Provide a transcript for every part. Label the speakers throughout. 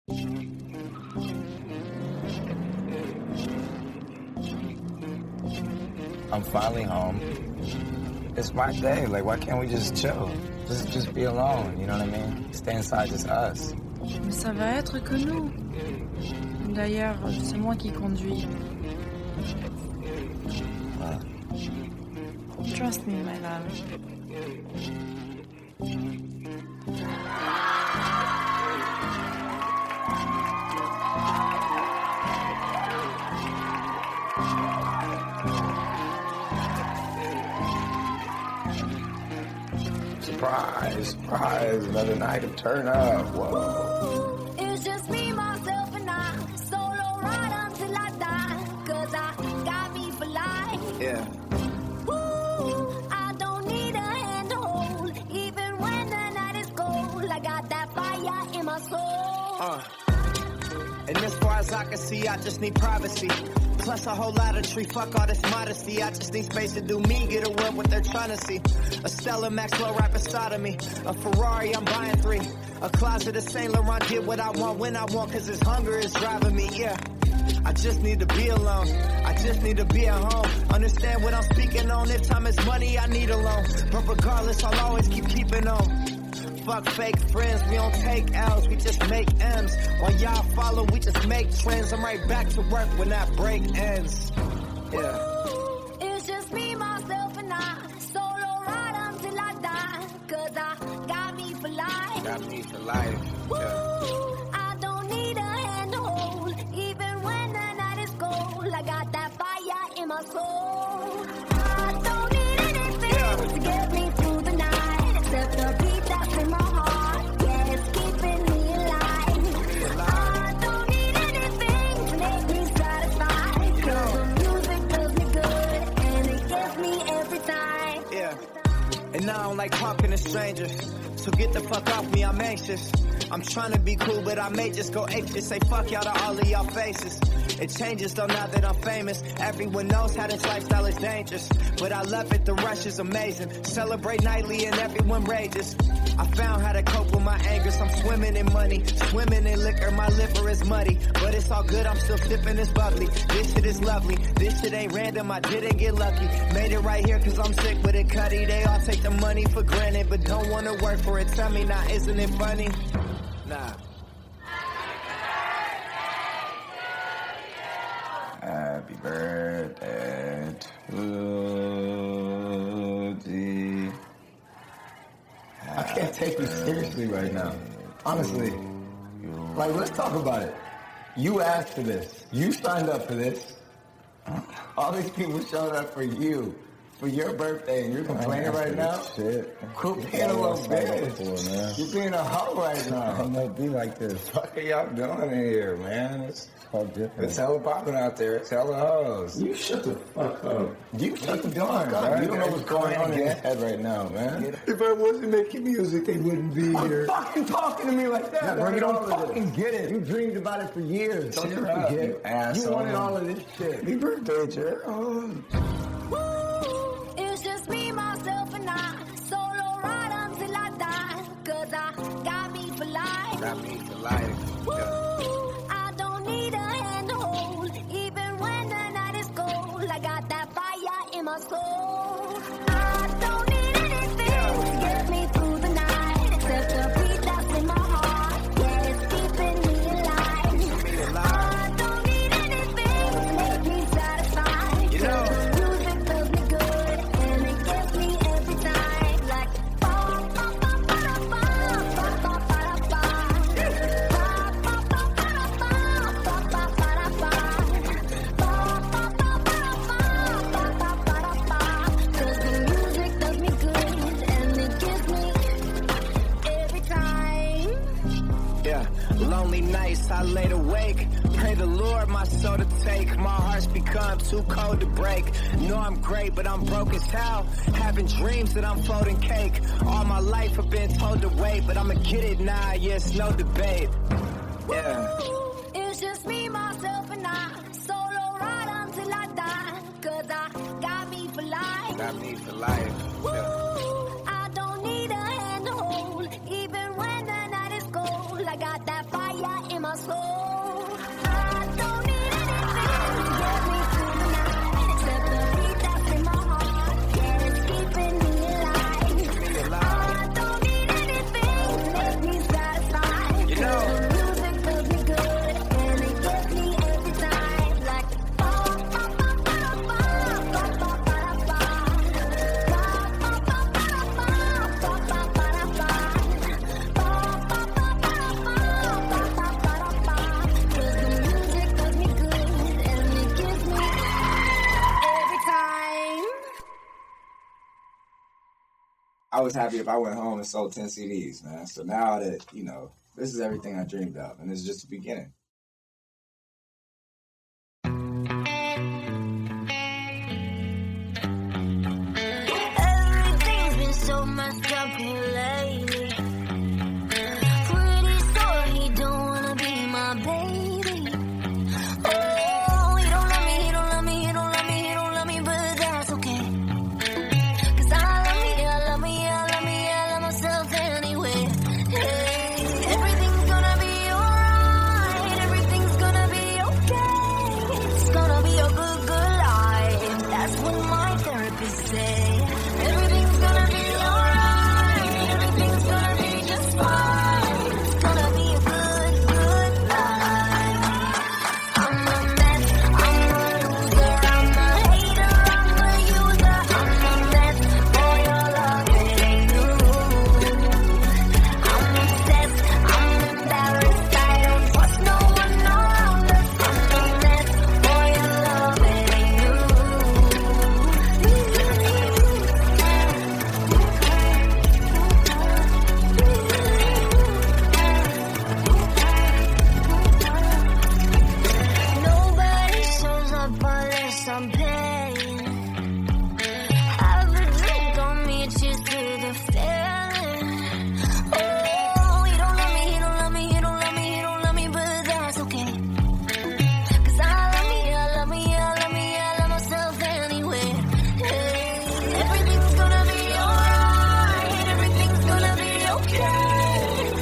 Speaker 1: I'm finally home. It's my day. Like, why can't we just chill? Just be alone, you know what I mean? Stay inside, just us.
Speaker 2: Mais ça va être que nous. D'ailleurs, c'est moi qui conduis. Trust me, my love.
Speaker 1: Surprise, surprise, another night to turn up. Whoa.
Speaker 3: It's just me, myself, and I. Solo ride until I die. Cause I got me for life.
Speaker 1: Yeah.
Speaker 3: Ooh, I don't need a hand to hold. Even when the night is cold, I got that fire in my soul.
Speaker 4: And as far as I can see, I just need privacy. Plus a whole lot of tree, fuck all this modesty. I just need space to do me, get away what they're trying to see. A Stella Maxwell right beside of me. A Ferrari, I'm buying 3. A closet of Saint Laurent, get what I want when I want, cause this hunger is driving me, yeah. I just need to be alone. I just need to be at home. Understand what I'm speaking on. If time is money, I need a loan. But regardless, I'll always keeping on. Fuck fake friends, we don't take L's, we just make M's. While y'all follow, we just make trends. I'm right back to work when that break ends. Yeah.
Speaker 3: It's just me, myself, and I. Solo ride until I die. Cause I got me for life.
Speaker 1: Got me for life. Yeah.
Speaker 3: I don't need a hand to hold. Even when the night is cold, I got that fire in my soul. I don't need anything to get me through the night, except the beat that's in my heart. Yeah, it's keeping me alive. I don't need anything to make me satisfied. Cause the music does me good, and it gets me every time.
Speaker 4: Yeah. And I don't like talking to strangers, so get the fuck off me, I'm anxious. I'm trying to be cool, but I may just go ape shit. Say fuck y'all to all of y'all faces. It changes though now that I'm famous. Everyone knows how this lifestyle is dangerous, but I love it, the rush is amazing. Celebrate nightly and everyone rages. I found how to cope with my anger, so I'm swimming in money, swimming in liquor, my liver is muddy. But it's all good, I'm still sipping this bubbly. This shit is lovely, this shit ain't random, I didn't get lucky. Made it right here cause I'm sick with it, cutty. They all take the money for granted, but don't wanna work for it. Tell me now, isn't it funny? Nah.
Speaker 1: Happy birthday to G. I can't take you seriously right now. Honestly. Like, let's talk about it. You asked for this. You signed up for this. All these people showed up for you. For your birthday, and you're complaining right now? Shit. Quit being a little bitch. You're being a hoe right now. I'm gonna be like this. What are y'all doing in here, man? It's all different. It's hella popping out there. It's hella hoes. You shut the fuck up. You shut the fuck up. You don't know what's going on in your head right now, man. If I wasn't making music, they wouldn't be here. Fucking talking to me like that, yeah, bro. You don't fucking get it. You dreamed about it for years. Don't you forget? You asshole. You wanted all of this shit. Happy birthday, Jared.
Speaker 3: It's just me, myself, and I. Solo ride until I die. Cause I got me for life.
Speaker 1: Got me for life.
Speaker 3: Ooh, I don't need a hand to hold. Even when the night is cold, I got that fire in my soul. I don't need anything to get me through the night, except the beat that's in my heart. Yeah, it's keeping me alive. I don't need anything to make me satisfied.
Speaker 4: You know. Lonely nights, I laid awake. Pray the Lord my soul to take. My heart's become too cold to break. Know I'm great, but I'm broke as hell. Having dreams that I'm folding cake. All my life I've been told to wait, but I'ma get it now, yeah, it's no debate. Yeah.
Speaker 3: It's just me, myself, and I. Solo ride until I die. Cause I got me for life.
Speaker 1: Got me for life.
Speaker 3: Ooh, I don't need a hand to hold. Even when the night is cold, I got that fire in my
Speaker 5: was happy if I went home and sold 10 CDs, man. So now that, you know, this is everything I dreamed of, and this is just the beginning.
Speaker 3: Everything's been so messed up here lately. Pretty sure he don't wanna be my baby. Oh, he don't love me, he don't love me, he don't love me, he don't love me, but that's okay. 'Cause I love myself anyway. Hey, everything's gonna be alright, everything's gonna be okay. It's gonna be a good, good life. That's what my therapist said. Everything's gonna be alright, everything's gonna be just fine. It's gonna be a good, good life. I'm a mess, I'm a loser, I'm a hater, I'm a user. I'm a mess, boy, your love, it ain't new. I'm obsessed, I'm embarrassed, I don't trust no one around us. I'm a mess, boy, your love, it ain't new. Nobody shows up unless I'm paying. Have a drink on me, cheers to the feeling. Oh, he don't love me, he don't love me, he don't love me, he don't love me, but that's okay. 'Cause I love myself anyway. Hey, everything's gonna be alright, everything's gonna be okay.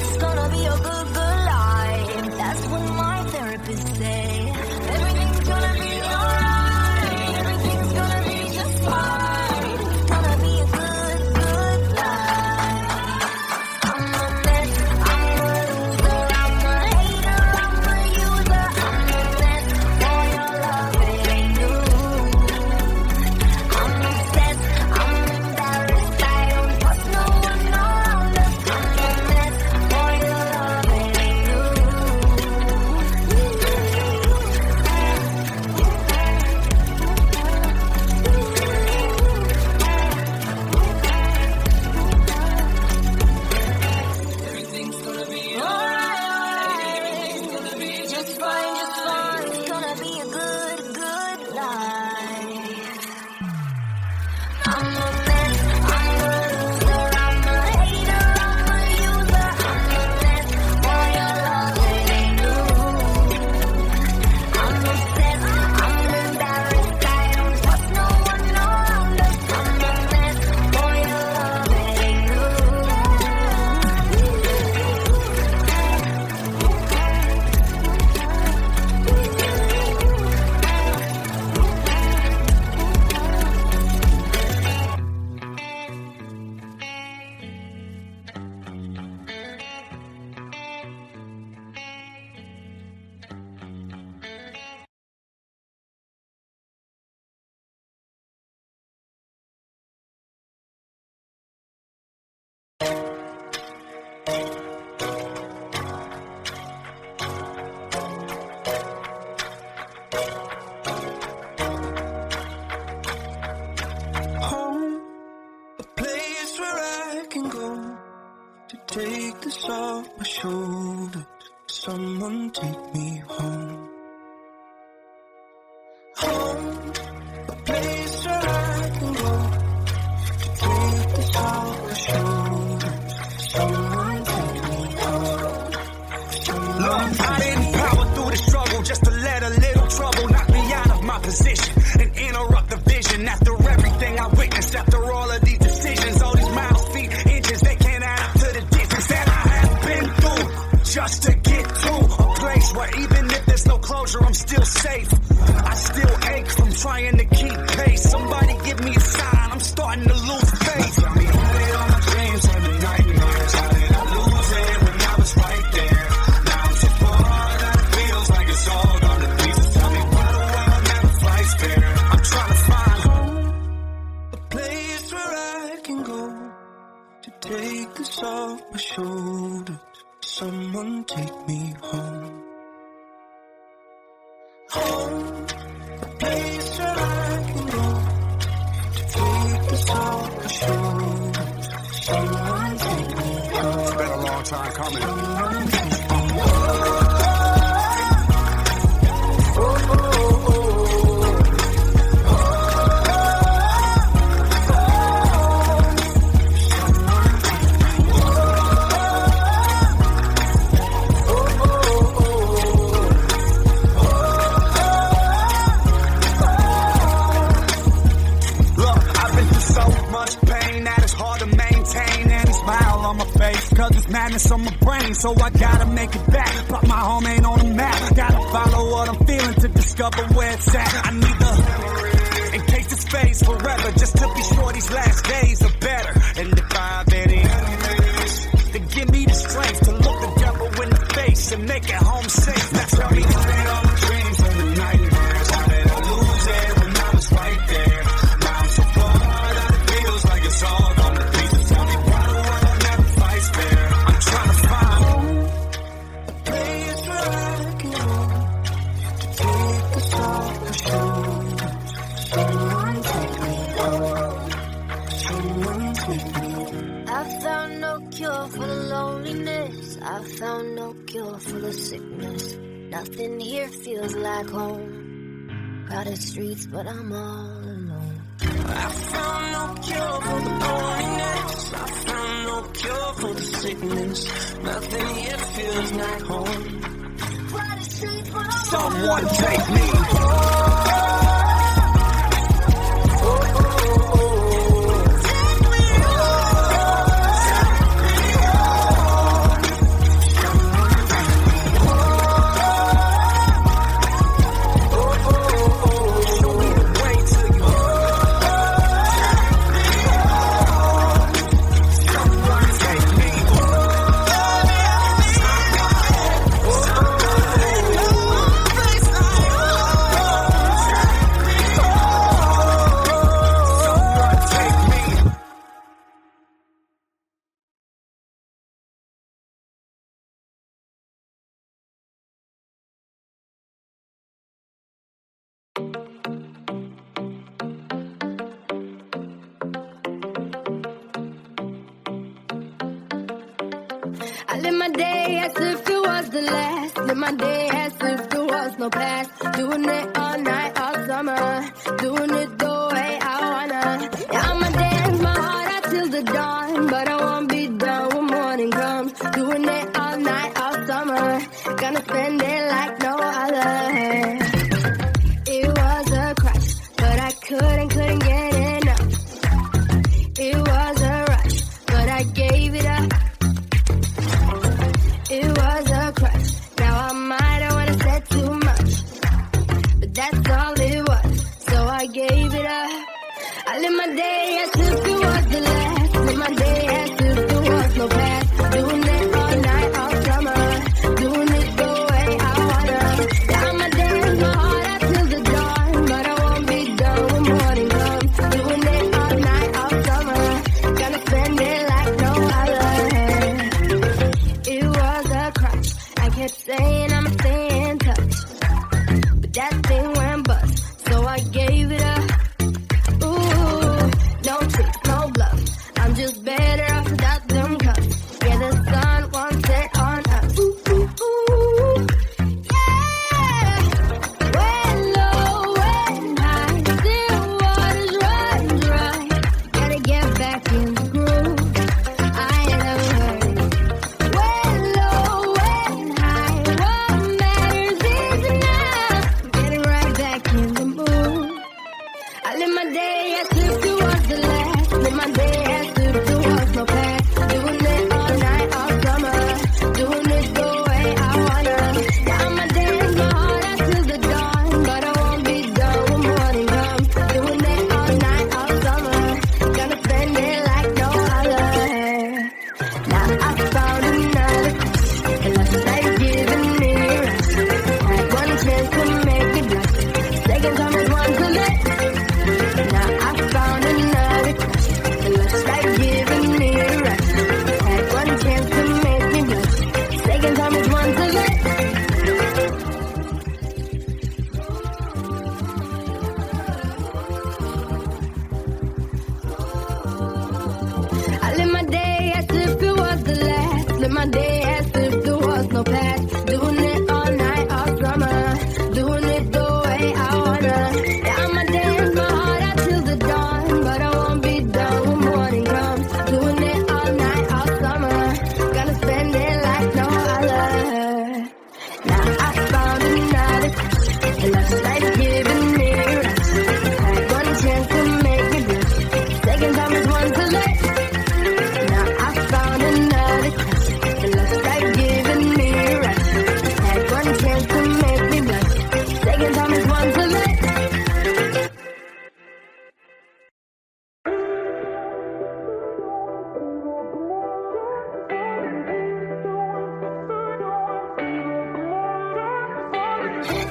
Speaker 3: It's gonna be a good, good life. That's what my therapist said. Everything's gonna be alright, everything's gonna be just fine. It's gonna be a good, good life. I'm a mess, I'm a loser, I'm a hater, I'm a user. I'm a mess, boy, your love, it ain't new. I'm obsessed, I'm embarrassed, I don't trust no one around us. I'm a mess, boy, your love, it ain't new. Everything's gonna be alright, everything's gonna be just fine, just fine. It's gonna be a good, good life. I'm a mess, I'm a loser, I'm a hater, I'm a user. I'm a mess, boy, your love, it ain't new. I'm obsessed, I'm embarrassed, I don't trust no one around us. I'm a mess, boy, your love, it ain't new.
Speaker 4: Home, a place where I can go to take this off my shoulders. Someone take me home. Home, a place where I can go to take this off my shoulders. Someone take me home.
Speaker 6: Look, I didn't power through the struggle just to let a little trouble knock me out of my position and interrupt the vision. After everything I witnessed, after all of these decisions, all these miles, feet, inches, they can't add up to the distance that I have been through just to get to a place where even if there's no closure, I'm still safe. I still ache from trying to keep pace. Somebody give me a sign, I'm starting to lose faith. Tell me who did all my dreams and the nightmares? How did I lose it when I was right there? Now I'm so far that it feels like it's all gonna be. So tell me why do I never fly spare? I'm trying to find home,
Speaker 4: A place where I can go to take this off my shoulders. Someone take me home. Home, a place where I can go to take this off my shoulders.
Speaker 6: time coming. Cause it's madness on my brain, so I gotta make it back. But my home ain't on the map. Gotta follow what I'm feeling to discover where it's at. I need the in case it's fades forever, just to be sure these last days are better. And if I have any enemies, then give me the strength to look the devil in the face and make it home safe. Now tell me, ain't all the dreams and the nightmares. I better lose it when I was right there. Now I'm so far that it feels like it's all gone to pieces. Tell me why the world never fights fair. I'm trying to find a place where I can go to take us off the show. Someone take me home. Someone take me home.
Speaker 3: I found no cure for the loneliness. I found no cure for the sickness. Nothing here feels like home. Crowded streets, but I'm all alone.
Speaker 6: I found no cure for the loneliness. I found no cure for the sickness. Nothing here feels like home.
Speaker 3: Crowded streets, but I'm
Speaker 6: Someone take me
Speaker 3: I live my day as if it was the last. Live my day as if there was no past. Doing it all night, all summer. Doing it the way I wanna. Yeah, I'ma dance my heart out till the dawn. But I won't be done when morning comes. Doing it all night, all summer. Gonna spend it like no other. It was a crush, but I couldn't get enough. It was a rush, but I gave it up. It was a crush. Now I might have wanna said too much, but that's all it was. So I gave it up. I live my day as if it was the last. Live my day as if there was no past. Doing it all night, all summer. Doing it the way I wanna. Yeah, I'ma dance my heart out till the dawn, but I won't be done when morning comes. Doing it all night, all summer. Gonna spend it like no other. It was a crush. I kept saying I'ma stay in touch, but that thing went bust, so I gave it up. Ooh, no tricks, no bluff. I'm just better off without them cuffs. Yeah, the sun won't set on us. Ooh, ooh, ooh. Yeah. When low, when high, still waters run dry. Gotta get back in the groove. I ain't never heard it. When low, when high, what matters is enough. Getting right back in the mood. I live my day as if it was the last. Live my day as if there was no past. Doing it all night, all summer. Doing it the way I wanna. Yeah, I'ma dance my heart out till the dawn, but I won't be done when morning comes. Doing it all night, all summer. Gonna spend it like no other. Now I found another crush, and last night giving me a rush. Had one chance to make it blush. Second time is one to let. Now I found another crush, and last night giving me a rush. Had one chance to make me blush. Second time is one to let. I live my day as if it was the last. Live my day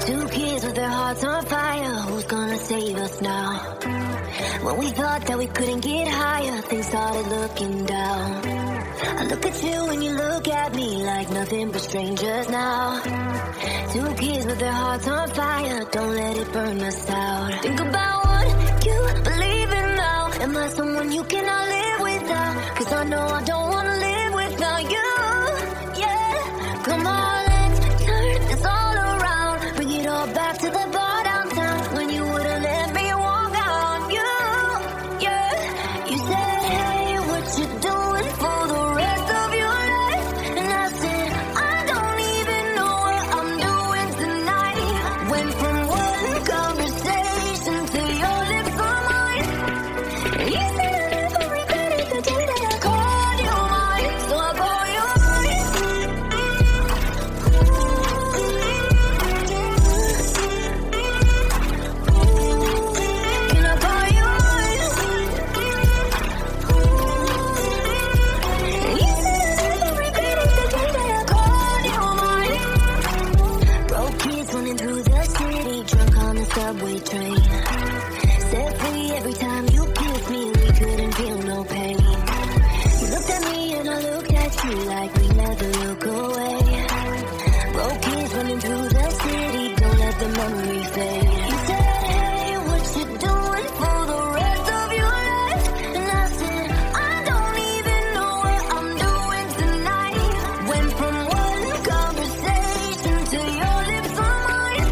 Speaker 3: Two kids with their hearts on fire. Who's gonna save us now? When we thought that we couldn't get higher, things started looking down. I look at you and you look at me like nothing but strangers now. Two kids with their hearts on fire. Don't let it burn us out. Think about what you believe in now. Am I someone you cannot live without? 'Cause I know I don't wanna live without you. Yeah, come on, let's turn this all around. Bring it all back to the bar downtown when you would've let me walk out. You, yeah, you said, hey, what you doing for the rest of your life? And I said, I don't even know what I'm doing tonight. Went from one conversation to your lips on mine. And you said I never regretted the day that I called you mine. So I call you mine. Can I call you mine? And you said I never regretted the day that I called you mine. Broke kids running through the city, drunk on the subway train. Set free every time you kissed me, we couldn't feel no pain. You looked at me and I looked at you like we never look away. Broke kids running through the city, don't let the memory fade. You said, hey, what you doing for the rest of your life? And I said, I don't even know what I'm doing tonight. Went from one conversation to your lips on mine.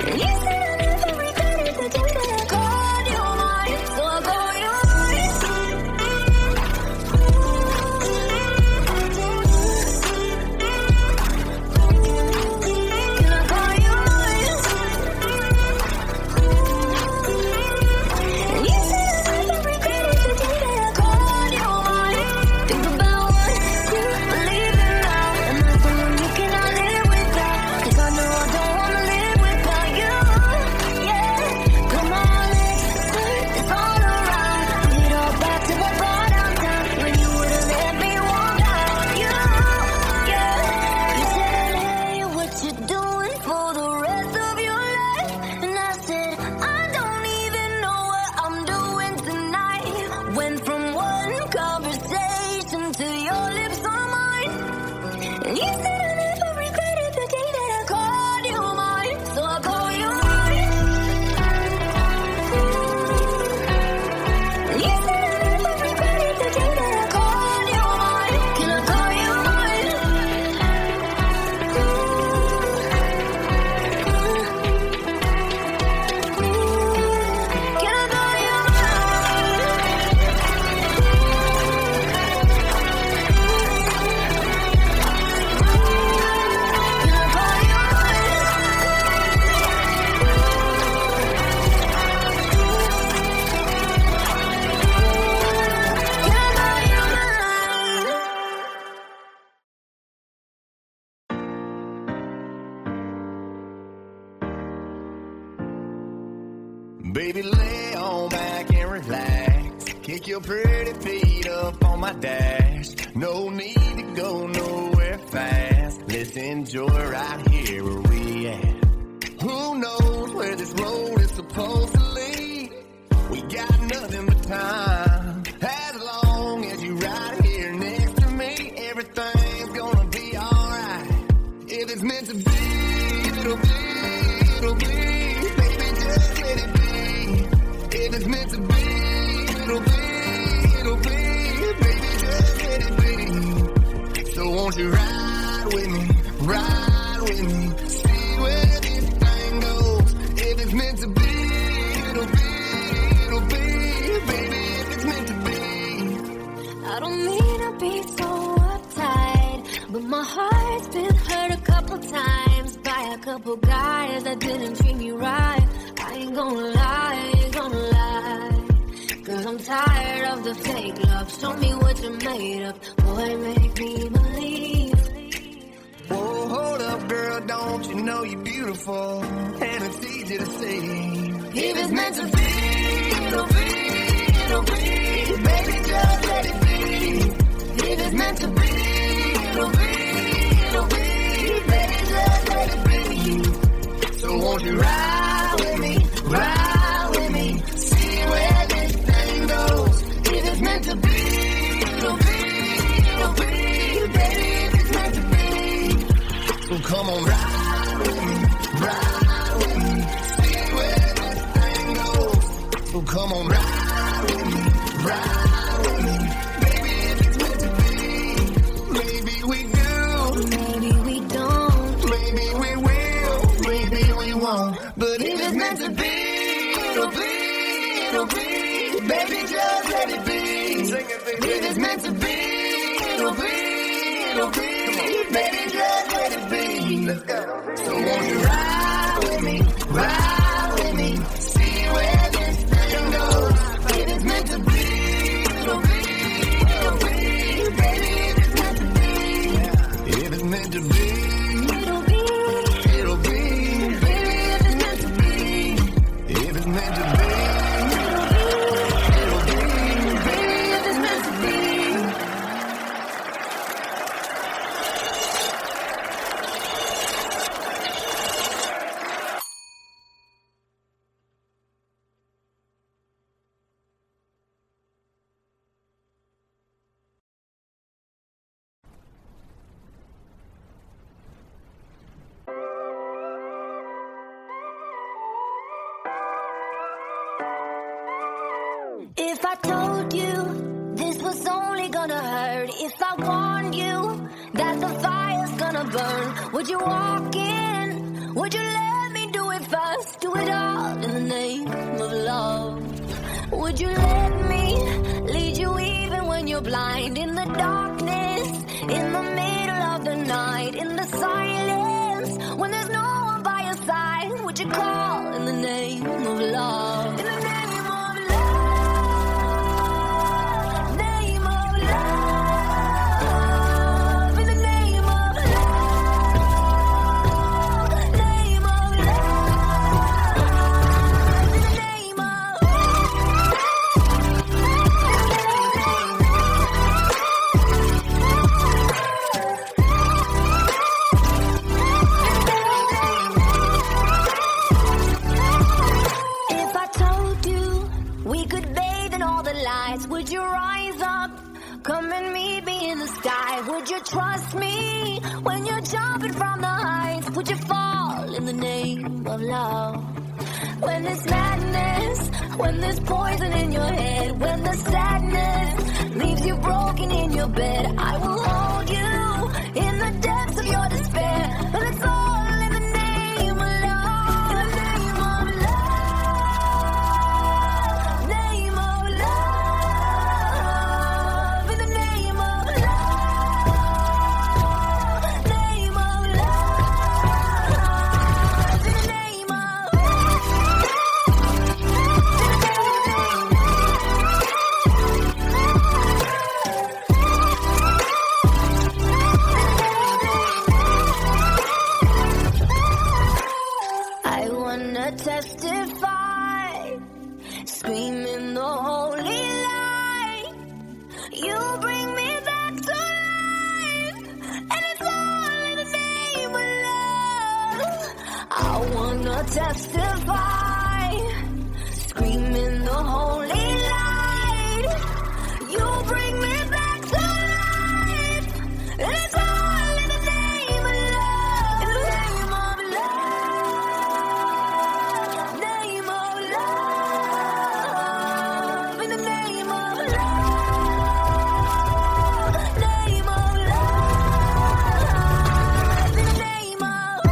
Speaker 3: And you said I never regretted the day that I called you mine. So I call you mine. Can I call you mine? And you said I never regretted the day that I called you mine. Think about what you believe in now. Am I someone you cannot live without? 'Cause I know I don't wanna live without you. Yeah, come on, let's turn this all around. Bring it all back to the bar downtown when you would've let me walk out. You, yeah, you said, hey, what you doing for the rest of your life? And I said, I don't even know what I'm doing tonight. Went from one conversation to your lips on mine. And you said I never regretted the day that I called you mine. So I call you mine. And you said I never regretted the day that I called you mine. Can I call you mine? Can I call you Can I call you
Speaker 4: Baby, lay on back and relax. Kick your pretty feet up on my dash. No need to go nowhere fast. Let's enjoy right here where we at. Who knows where this road is supposed to lead? We got nothing but time. As long as you right here next to me, everything's gonna be alright. If it's meant to be, it'll be, it'll be. Baby, just let it be. If it's meant to be, it'll be, it'll be. Baby, just let it be. So won't you ride with me, ride with me. See where this thing goes. If it's meant to be, it'll be, it'll be. Baby, if it's meant to be.
Speaker 3: I don't mean to be so uptight, but my heart's been hurt a couple times by a couple guys that didn't treat me right. I ain't gonna lie, ain't gonna lie. 'Cause I'm tired of the fake love. Show me what you're made of. Boy, make me believe.
Speaker 4: Whoa, hold up, girl, don't you know you're beautiful? And it's easy to see.
Speaker 3: If it's meant to be, it'll be, it'll be. Baby, just let it be. If it's meant to be, it'll be, it'll be. Baby, just let it be.
Speaker 4: So
Speaker 6: come on, ride with me, ride with me. See where this thing goes. So come on, ride with me, ride with me. Maybe if it's meant to be, maybe we do,
Speaker 3: Maybe we don't,
Speaker 6: maybe we will, maybe we won't. But if it's meant to be, it'll be, it'll be. Baby, just let it be. If it's meant to be, it'll be, it'll be. Baby, just let it be. Let's go. So won't you ride with me, ride with me. See where this thing goes. If it's meant to be, it'll be, it'll be. Baby, if it's meant to be, if it's meant to be,
Speaker 3: it'll be,
Speaker 6: it'll be. Baby, if it's meant to be, if it's meant to be.
Speaker 3: If I told you this was only gonna hurt, if I warned you that the fire's gonna burn, would you walk in? Would you let me do it first? Do it all in the name of love. Would you let me lead you even when you're blind? In the darkness, in the middle of the night, in the silence, when there's no one by your side, would you call in the name of love? In the name of love, name of love, in the name of love, name of love, in the name of If I told you we could bathe in all the lights, would you rise up? Come and meet me in the sky. Would you trust me when you're jumping from the heights? Would you fall in the name of love? When there's madness, when there's poison in your head, when the sadness leaves you broken in your bed, I will hold you in the depths of your despair. But it's all in the name of love. In the name of love, name of love, in the name of love, name of love, in the name of I wanna testify, screaming the holy light. You bring me back to life, and it's all in the name of love. I wanna testify, screaming the holy light. You bring me back to life, and it's all in the name of love. In the name of love, name of love, in the name of love, name of love, in the name of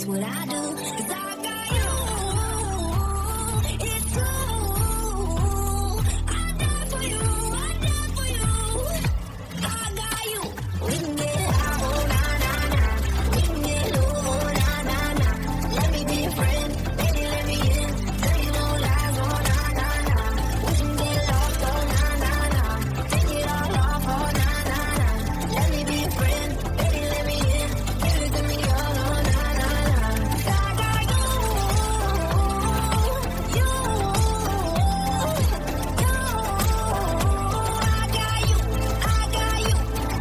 Speaker 3: that's what I do. 'Cause I got you. It's true. I die for you. I die for you. I got you. We can get high, oh na na na. We can get low, oh na na na. Let me be a friend, baby, let me in. Tell you no lies, oh na na na. We can get lost, oh na na na. Take it all off, oh na na na. Let me be a friend, baby, let me in. Give it to me all, oh na na na. 'Cause I got you. You. I got you. I got you.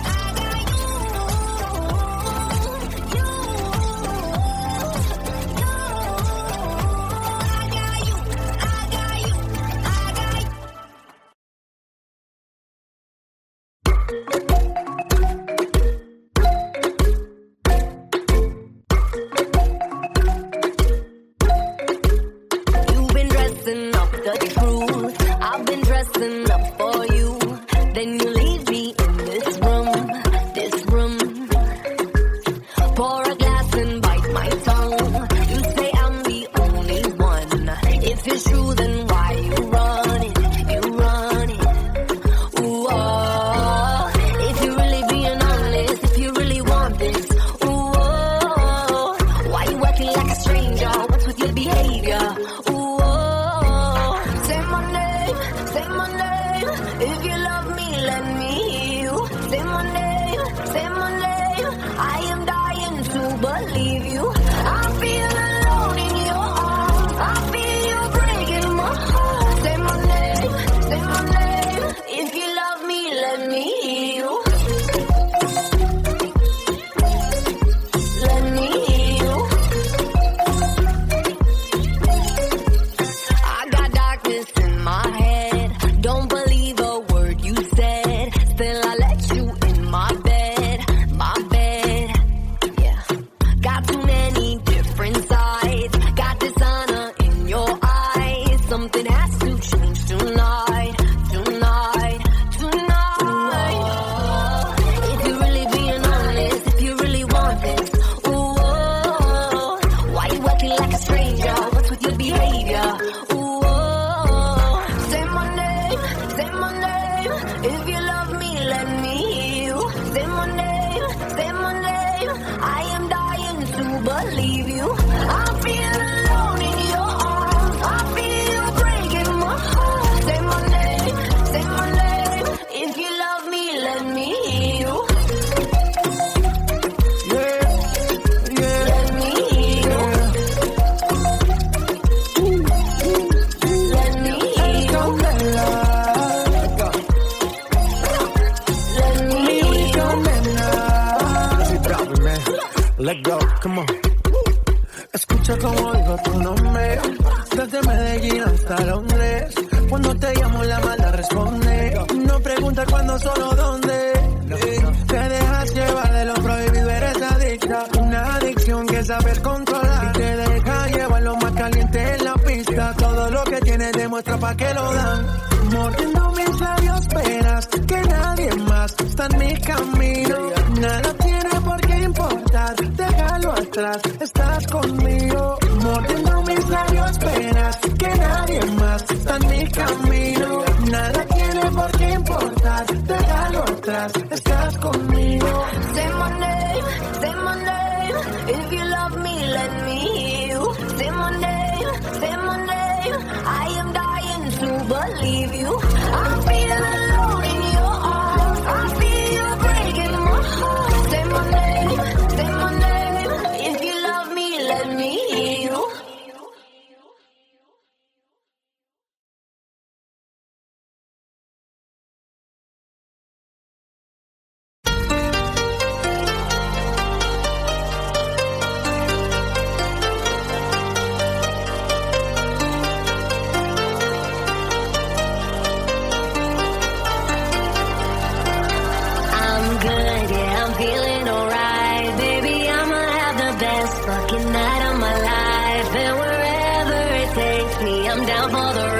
Speaker 3: I got you. You. You've been dressing up the truth. I've been dressing up for you. Then you leave me in this room, this room. Pour a glass and bite my tongue. You say I'm the only one. If it's true, then why you run it? You run it. Ooh, oh. If you're really being honest, if you really want this, ooh, oh. Why you acting like a stranger? What's with your behavior? Ooh, oh. Say my name, say my name. If you love me, let me hear you. Say my name, say my name. I am dying to believe you. I feel alone in your arms. I feel you breaking my heart. Say my name, say my name. If you love me, let me hear you. Let me hear you. I got darkness in my head. Don't believe a word you said. Still I let you in my bed, my bed. Yeah. Got too many different sides. Got dishonor in your eyes. Something has to change tonight, tonight, tonight. If you're really being honest, if you really want this, ooh, oh. Why you acting like a stranger? What's with your behavior? Ooh, oh. Say my name, say my name. If you love me, let me hear you. Say my name, say my name. I am dying to believe you. I feel alone in your arms. I feel you breaking my heart. Say my name, say my name. If you love me, let me hear you. Let me hear you. Let me hear you. Let me hear you.
Speaker 7: Let go, come on. Escucha como digo tu nombre. Desde Medellín hasta Londres. Cuando te llamo la mala responde. No pregunta cuándo, solo dónde. Te dejas llevar de lo prohibido, eres adicta. Una adicción que sabes controlar. Y te deja llevar lo más caliente en la pista. Todo lo que tienes demuestra pa' que lo dan. Mordiendo mis labios, esperas que nadie más está en mi camino. Nada tiene por qué importar, déjalo atrás, estás conmigo. Mordiendo mis labios, esperas que nadie más está en mi camino. Nada tiene por qué importar, déjalo atrás, estás conmigo.
Speaker 3: Say my name, say my name. If you love me, let me hear you. Say my name, say my name. I am dying to believe you. I feel alone in your arms. I feel you breaking my heart. Say my name, say my name. If you love me, let me hear you. I'm down for the